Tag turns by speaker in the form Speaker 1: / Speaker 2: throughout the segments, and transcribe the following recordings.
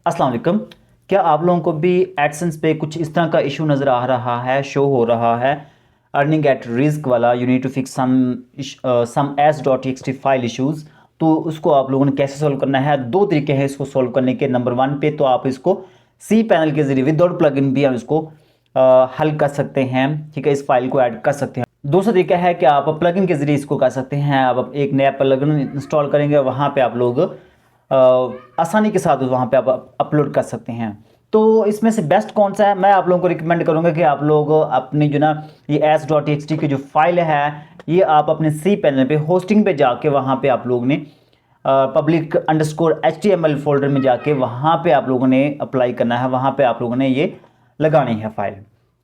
Speaker 1: अस्सलाम वालेकुम। क्या आप लोगों को भी एडसेंस पे कुछ इस तरह का इशू नज़र आ रहा है, शो हो रहा है, अर्निंग एट रिस्क वाला, you need to fix some S dot T X T file issues. तो उसको आप लोगों ने कैसे सॉल्व करना है? दो तरीके हैं इसको सॉल्व करने के। नंबर वन पे तो आप इसको सी पैनल के जरिए विदाउट प्लगइन भी हम इसको हल कर सकते हैं, ठीक है, इस फाइल को ऐड कर सकते हैं। दूसरा तरीका है कि आप प्लगइन के जरिए इसको कर सकते हैं। आप एक नया प्लगइन इंस्टॉल करेंगे, वहाँ पे आप लोग आसानी के साथ वहाँ पे आप अपलोड कर सकते हैं। तो इसमें से बेस्ट कौन सा है? मैं आप लोगों को रिकमेंड करूँगा कि आप लोग अपनी जो ना ये s.txt की जो फाइल है ये आप अपने सी पैनल पे होस्टिंग पे जाके वहाँ पे आप लोग ने public_html फोल्डर में जाके वहाँ पे आप लोगों ने अप्लाई करना है, वहाँ पे आप लोगों ने ये लगानी है फाइल।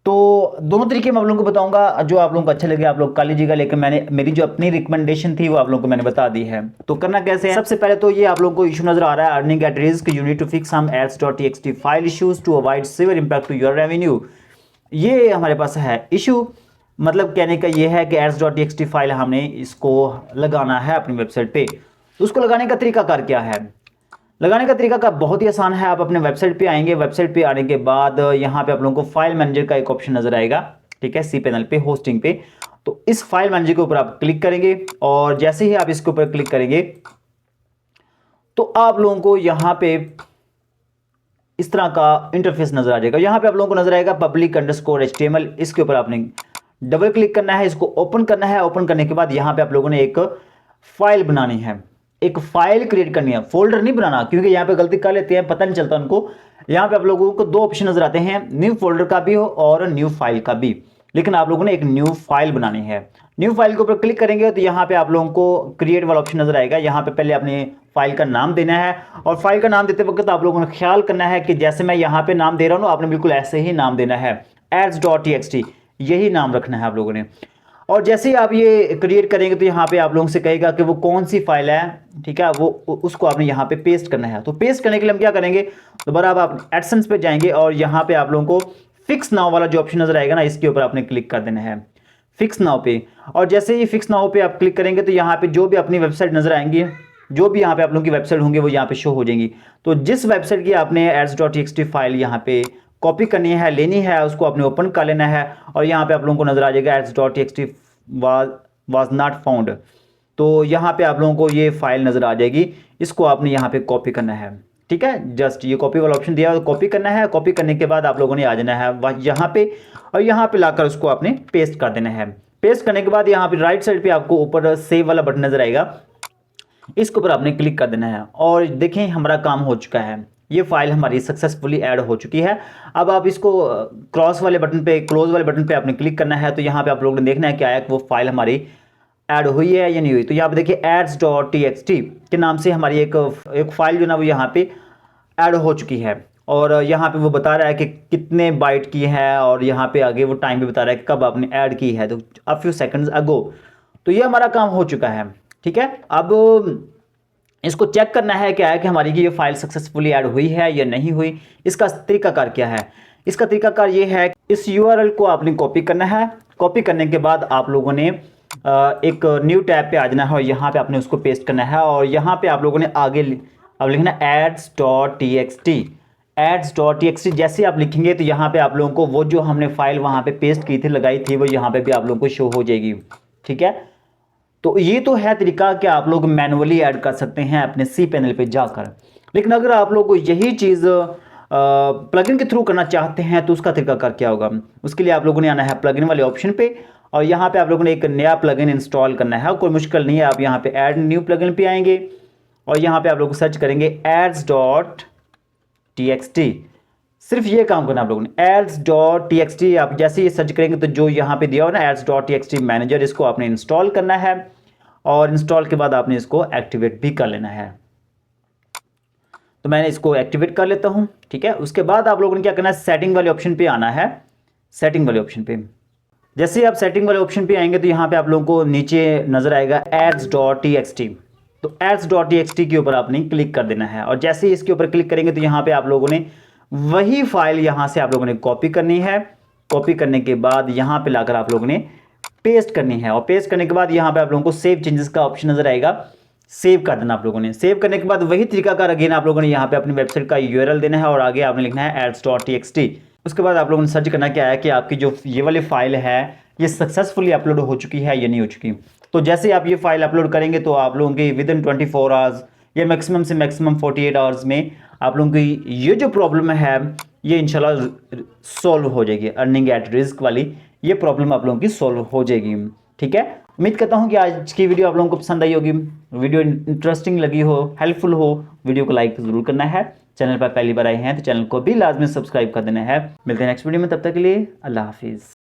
Speaker 1: तो दोनों तरीके मैं आप लोगों को बताऊंगा, जो आप लोगों को अच्छा लगे आप लोग कर लीजिएगा, लेकिन मैंने मेरी जो अपनी रिकमेंडेशन थी वो आप लोगों को मैंने बता दी है। तो करना कैसे है? सबसे पहले तो ये आप लोगों को इशू नजर आ रहा है, earning at risk, you need to fix some एड्स.txt file issues to avoid severe impact to your revenue. ये हमारे पास है इशू। मतलब कहने का ये है कि एड्स.txt फाइल हमने इसको लगाना है अपनी वेबसाइट पे। उसको लगाने का तरीका कार क्या है? लगाने का तरीका का बहुत ही आसान है। आप अपने वेबसाइट पे आएंगे, वेबसाइट पे आने के बाद यहाँ पे आप लोगों को फाइल मैनेजर का एक ऑप्शन नजर आएगा, ठीक है, सी पैनल पे होस्टिंग पे। तो इस फाइल मैनेजर के ऊपर आप क्लिक करेंगे और जैसे ही आप इसके ऊपर क्लिक करेंगे तो आप लोगों को यहाँ पे इस तरह का इंटरफेस नजर आ जाएगा। यहाँ पे आप लोगों को नजर आएगा public_html। इसके ऊपर आपने डबल क्लिक करना है, इसको ओपन करना है। ओपन करने के बाद यहाँ पे आप लोगों ने एक फाइल बनानी है, एक फाइल क्रिएट करनी है, फोल्डर नहीं बनाना, क्योंकि यहाँ पे गलती कर लेते हैं, पता नहीं चलता उनको। यहाँ पे आप लोगों को दो ऑप्शन नजर आते हैं, न्यू फोल्डर का भी हो और न्यू फाइल का भी, लेकिन आप लोगों ने एक न्यू फाइल बनानी है। न्यू फाइल के ऊपर क्लिक करेंगे तो यहाँ पे आप लोगों को क्रिएट वाला ऑप्शन नजर आएगा। यहाँ पे पहले अपने फाइल का नाम देना है और फाइल का नाम देते वक्त आप लोगों ने ख्याल करना है कि जैसे मैं यहाँ पे नाम दे रहा हूँ आपने बिल्कुल ऐसे ही नाम देना है, एड्स.txt यही नाम रखना है आप लोगों ने। और जैसे ही आप ये क्रिएट करेंगे तो यहाँ पे आप लोगों से कहेगा कि वो कौन सी फाइल है, ठीक है, वो उसको आपने यहाँ पे पेस्ट करना है। तो पेस्ट करने के लिए हम क्या करेंगे, दोबारा आप एडसेंस पे जाएंगे और यहाँ पे आप लोगों को फिक्स नाउ वाला जो ऑप्शन नजर आएगा ना, इसके ऊपर आपने क्लिक कर देना है, फिक्स नाउ पे। और जैसे ही फिक्स नाउ पे आप क्लिक करेंगे तो यहाँ पे जो भी अपनी वेबसाइट नजर आएंगी, जो भी यहाँ पे आप लोगों की वेबसाइट होंगे वो यहाँ पे शो हो जाएंगी। तो जिस वेबसाइट की आपने एड्स.txt फाइल यहाँ पे कॉपी करनी है, लेनी है, उसको आपने ओपन कर लेना है और यहाँ पे आप लोगों को नजर आ जाएगा एड्स.txt वाज नॉट फाउंड। तो यहाँ पे आप लोगों को ये फाइल नजर आ जाएगी, इसको आपने यहाँ पे कॉपी करना है, ठीक है, जस्ट ये कॉपी वाला ऑप्शन दिया है, कॉपी करना है। कॉपी करने के बाद आप लोगों ने आ जाना है यहाँ पे और यहाँ पे लाकर उसको आपने पेस्ट कर देना है। पेस्ट करने के बाद यहाँ पे राइट साइड पे आपको ऊपर सेव वाला बटन नजर आएगा, इसके ऊपर आपने क्लिक कर देना है और देखें हमारा काम हो चुका है, ये फाइल हमारी सक्सेसफुली ऐड हो चुकी है। अब आप इसको क्रॉस वाले बटन पे, क्लोज वाले बटन पे आपने क्लिक करना है। तो यहाँ पे आप लोगों ने देखना है क्या है कि वो फाइल हमारी ऐड हुई है या नहीं हुई। तो यहाँ पे देखिए एड्स.txt के नाम से हमारी एक फाइल जो ना वो यहाँ पे ऐड हो चुकी है और यहाँ पे वो बता रहा है कि कितने बाइट की है और यहाँ पे आगे वो टाइम भी बता रहा है कि कब आपने ऐड की है, तो अ फ्यू सेकंड्स अगो। तो ये हमारा काम हो चुका है, ठीक है। अब इसको चेक करना है क्या है कि हमारी ये फाइल सक्सेसफुली ऐड हुई है या नहीं हुई। इसका तरीकाकार क्या है? इसका तरीकाकार ये है, इस यूआरएल को आपने कॉपी करना है। कॉपी करने के बाद आप लोगों ने एक न्यू टैब पे आ जाना है और यहाँ पे आपने उसको पेस्ट करना है और यहाँ पे आप लोगों ने आगे अब लिखना एड्स.txt। एड्स.txt जैसे आप लिखेंगे तो यहाँ पे आप लोगों को वो जो हमने फाइल वहाँ पे पेस्ट की थी, लगाई थी, वो यहाँ पे भी आप लोगों को शो हो जाएगी, ठीक है। तो ये तो है तरीका कि आप लोग मैनुअली ऐड कर सकते हैं अपने सी पैनल पे जाकर। लेकिन अगर आप लोग यही चीज़ प्लगइन के थ्रू करना चाहते हैं तो उसका तरीका कर क्या होगा? उसके लिए आप लोगों ने आना है प्लगइन वाले ऑप्शन पे और यहाँ पे आप लोगों ने एक नया प्लगइन इंस्टॉल करना है। कोई मुश्किल नहीं है, आप यहाँ पे ऐड न्यू प्लगइन पे आएंगे और यहाँ पे आप लोग सर्च करेंगे एड्स.txt। सिर्फ ये काम करना आप लोगों ने, एड्स.txt। आप जैसे ये सर्च करेंगे तो जो यहाँ पे दिया हो ना एड्स.txt मैनेजर, इसको आपने इंस्टॉल करना है और इंस्टॉल के बाद आपने इसको एक्टिवेट भी कर लेना है। तो मैंने इसको एक्टिवेट कर लेता हूँ, ठीक है। उसके बाद आप लोगों ने क्या करना है, सेटिंग वाले ऑप्शन पे आना है। सेटिंग वाले ऑप्शन पे जैसे ही आप सेटिंग वाले ऑप्शन पे आएंगे तो यहाँ पे आप लोगों को नीचे नजर आएगा एड्स.txt। तो एड्स.txt के ऊपर आपने क्लिक कर देना है और जैसे ही इसके ऊपर क्लिक करेंगे तो यहाँ पे आप लोगों ने वही फाइल यहाँ से आप लोगों ने कॉपी करनी है। कॉपी करने के बाद यहाँ पे लाकर आप लोगों ने पेस्ट करनी है और पेस्ट करने के बाद यहाँ पे आप लोगों को सेव चेंजेस का ऑप्शन नजर आएगा। सेव कर देना आप लोगों ने। सेव करने के बाद वही तरीका कर अगेन आप लोगों ने यहाँ पे अपनी वेबसाइट का यूआरएल देना है और आगे आपने लिखना है ads.txt। उसके बाद आप लोगों ने सर्च करना क्या है कि आपकी जो ये वाली फाइल है ये सक्सेसफुली अपलोड हो चुकी है या नहीं हो चुकी। तो जैसे आप ये फाइल अपलोड करेंगे तो आप लोगों की विद इन 24 आवर्स या मैक्सिमम से मैक्सिमम 48 आवर्स में आप लोगों की ये जो प्रॉब्लम है ये इंशाल्लाह सॉल्व हो जाएगी। अर्निंग एट रिस्क वाली ये प्रॉब्लम आप लोगों की सॉल्व हो जाएगी। ठीक है, उम्मीद करता हूं कि आज की वीडियो आप लोगों को पसंद आई होगी, वीडियो इंटरेस्टिंग लगी हो, हेल्पफुल हो। वीडियो को लाइक जरूर करना है। चैनल पर पहली बार आए हैं तो चैनल को भी लाजमी सब्सक्राइब कर देना है। मिलते हैं नेक्स्ट वीडियो में, तब तक के लिए अल्लाह हाफिज़।